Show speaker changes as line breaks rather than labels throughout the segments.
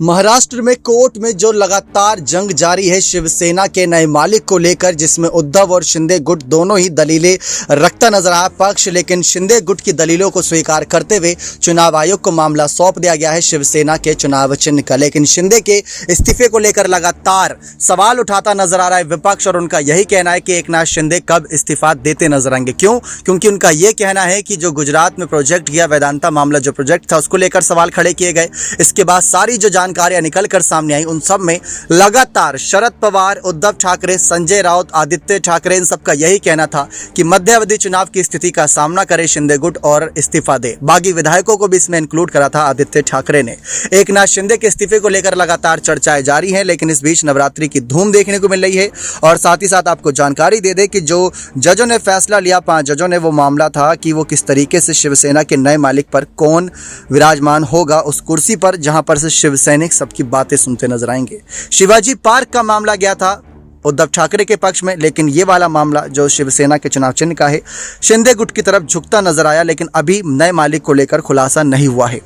महाराष्ट्र में कोर्ट में जो लगातार जंग जारी है शिवसेना के नए मालिक को लेकर, जिसमें उद्धव और शिंदे गुट दोनों ही दलीलें रखता नजर आया पक्ष, लेकिन शिंदे गुट की दलीलों को स्वीकार करते हुए चुनाव आयोग को मामला सौंप दिया गया है शिवसेना के चुनाव चिन्ह का। लेकिन शिंदे के इस्तीफे को लेकर लगातार सवाल उठाता नजर आ रहा है विपक्ष, और उनका यही कहना है कि एकनाथ शिंदे कब इस्तीफा देते नजर आएंगे। क्यों? क्योंकि उनका यह कहना है कि जो गुजरात में प्रोजेक्ट किया, वेदांता मामला जो प्रोजेक्ट था, उसको लेकर सवाल खड़े किए गए। इसके बाद सारी जो जानकारियां निकल कर सामने आई, उन सब में लगातार शरद पवार, उद्धव ठाकरे, संजय राउत, आदित्य ठाकरे, इन सब का यही कहना था कि मध्यावधि चुनाव की स्थिति का सामना करे शिंदे गुट और इस्तीफा दे। बागी विधायकों को भी इसमें इंक्लूड करा था आदित्य ठाकरे ने। एकनाथ शिंदे के इस्तीफे को लेकर लगातार चर्चाएं जारी हैं, लेकिन इस बीच नवरात्रि की धूम देखने को मिल रही है। और साथ ही साथ आपको जानकारी दे दे कि जो जजों ने फैसला लिया, 5 जजों ने, वो मामला था कि वो किस तरीके से शिवसेना के नए मालिक पर कौन विराजमान होगा उस कुर्सी पर, जहां पर से शिवसैनिक सबकी बातें सुनते नजर आएंगे। शिवाजी पार्क का मामला गया था उद्धव ठाकरे के पक्ष में, लेकिन ये वाला मामला जो शिवसेना के चुनाव चिन्ह का है, शिंदे गुट की तरफ झुकता नजर आया, लेकिन अभी नए मालिक को लेकर खुलासा नहीं हुआ है।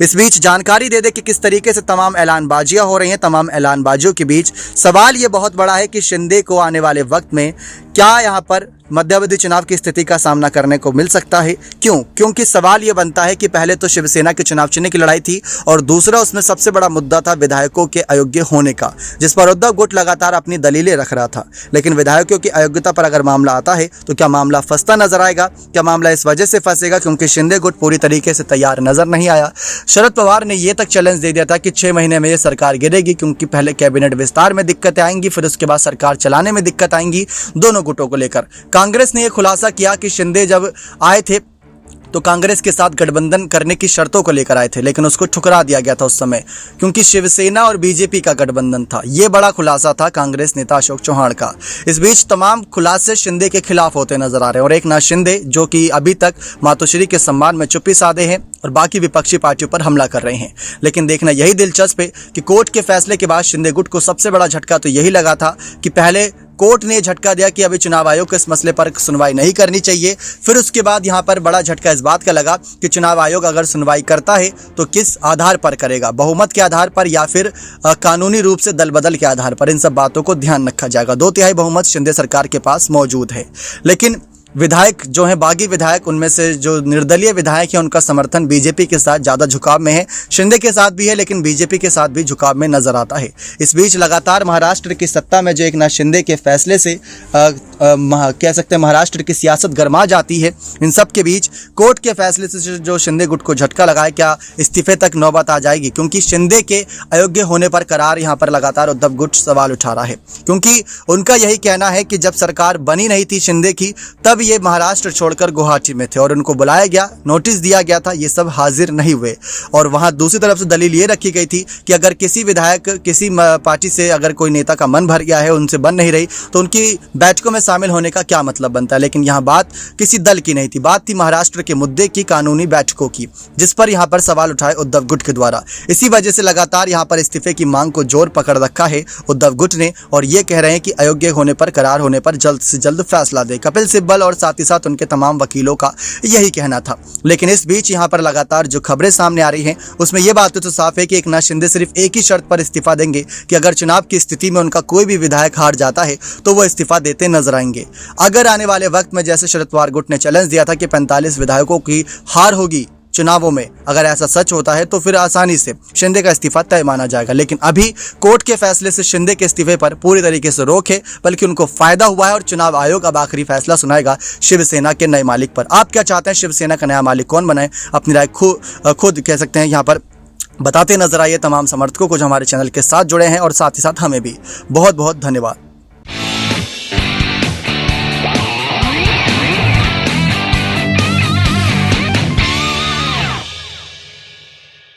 इस बीच जानकारी दे दे कि किस तरीके से तमाम ऐलानबाजियां हो रही हैं। तमाम ऐलानबाजियों के बीच सवाल ये बहुत बड़ा है कि शिंदे को आने वाले वक्त में क्या यहाँ पर मध्यावधि चुनाव की स्थिति का सामना करने को मिल सकता है। क्यों? क्योंकि सवाल ये बनता है कि पहले तो शिवसेना के चुनाव चिन्ह की लड़ाई थी, और दूसरा उसमें सबसे बड़ा मुद्दा था विधायकों के अयोग्य होने का, जिस पर उद्धव गुट लगातार अपनी दलीलें रख रहा था। लेकिन विधायकों की अयोग्यता पर अगर मामला आता है तो क्या मामला फंसता नजर आएगा? क्या मामला इस वजह से फंसेगा क्योंकि शिंदे गुट पूरी तरीके से तैयार नजर नहीं आया? शरद पवार ने यह तक चैलेंज दे दिया था कि 6 महीने में यह सरकार गिरेगी, क्योंकि पहले कैबिनेट विस्तार में दिक्कतें आएंगी, फिर उसके बाद सरकार चलाने में दिक्कत आएंगी दोनों गुटों को लेकर। कांग्रेस ने यह खुलासा किया कि शिंदे जब आए थे तो कांग्रेस के साथ गठबंधन करने की शर्तों को लेकर आए थे, लेकिन उसको ठुकरा दिया गया था उस समय, क्योंकि शिवसेना और बीजेपी का गठबंधन था। यह बड़ा खुलासा था कांग्रेस नेता अशोक चौहान का। इस बीच तमाम खुलासे शिंदे के खिलाफ होते नजर आ रहे हैं, और एकनाथ शिंदे जो कि अभी तक मातोश्री के सम्मान में चुप्पी साधे हैं और बाकी विपक्षी पार्टियों पर हमला कर रहे हैं। लेकिन देखना यही दिलचस्प है कि कोर्ट के फैसले के बाद शिंदे गुट को सबसे बड़ा झटका तो यही लगा था कि पहले कोर्ट ने झटका दिया कि अभी चुनाव आयोग को इस मसले पर सुनवाई नहीं करनी चाहिए। फिर उसके बाद यहां पर बड़ा झटका इस बात का लगा कि चुनाव आयोग अगर सुनवाई करता है तो किस आधार पर करेगा, बहुमत के आधार पर या फिर कानूनी रूप से दल बदल के आधार पर। इन सब बातों को ध्यान रखा जाएगा। 2/3 बहुमत शिंदे सरकार के पास मौजूद है, लेकिन विधायक जो हैं, बागी विधायक, उनमें से जो निर्दलीय विधायक हैं, उनका समर्थन बीजेपी के साथ ज़्यादा झुकाव में है। शिंदे के साथ भी है, लेकिन बीजेपी के साथ भी झुकाव में नजर आता है। इस बीच लगातार महाराष्ट्र की सत्ता में जो एकनाथ शिंदे के फैसले से कह सकते हैं महाराष्ट्र की सियासत गरमा जाती है। इन सब के बीच कोर्ट के फैसले से जो शिंदे गुट को झटका लगा है, क्या इस्तीफे तक नौबत आ जाएगी? क्योंकि शिंदे के अयोग्य होने पर करार यहाँ पर लगातार उद्धव गुट सवाल उठा रहा है, क्योंकि उनका यही कहना है कि जब सरकार बनी नहीं थी शिंदे की, तब ये महाराष्ट्र छोड़कर गुवाहाटी में थे और उनको बुलाया गया, नोटिस दिया गया था, ये सब हाजिर नहीं हुए। और वहां दूसरी तरफ से दलील ये रखी गई थी कि अगर किसी विधायक, किसी पार्टी से अगर कोई नेता का मन भर गया है, उनसे बन नहीं रही, तो उनकी बैठकों में शामिल होने का क्या मतलब बनता है। लेकिन यहाँ बात किसी दल की नहीं थी, बात थी महाराष्ट्र के मुद्दे की, कानूनी बैठकों की, जिस पर यहाँ पर सवाल उठाए उद्धव गुट के द्वारा। इसी वजह से लगातार यहाँ पर इस्तीफे की मांग को जोर पकड़ रखा है उद्धव गुट ने, और ये कह रहे हैं कि अयोग्य होने पर, करार होने पर जल्द से जल्द फैसला दे। कपिल सिब्बल और साथ ही साथ उनके तमाम वकीलों का यही कहना था। लेकिन इस बीच यहां पर लगातार जो खबरें सामने आ रही हैं, उसमें यह बात तो साफ है कि एकनाथ शिंदे सिर्फ एक ही शर्त पर इस्तीफा देंगे कि अगर चुनाव की स्थिति में उनका कोई भी विधायक हार जाता है तो वो इस्तीफा देते नजर आएंगे। अगर आने वाले वक्त में, जैसे शरद पवार गुट ने चैलेंज दिया था कि 45 विधायकों की हार होगी चुनावों में, अगर ऐसा सच होता है तो फिर आसानी से शिंदे का इस्तीफा तय माना जाएगा। लेकिन अभी कोर्ट के फैसले से शिंदे के इस्तीफे पर पूरी तरीके से रोक है, बल्कि उनको फायदा हुआ है, और चुनाव आयोग अब आखिरी फैसला सुनाएगा शिवसेना के नए मालिक पर। आप क्या चाहते हैं, शिवसेना का नया मालिक कौन बनाए? अपनी राय खुद कह सकते हैं यहाँ पर बताते नजर आइए। तमाम समर्थकों को जो हमारे चैनल के साथ जुड़े हैं, और साथ ही साथ हमें भी बहुत बहुत धन्यवाद।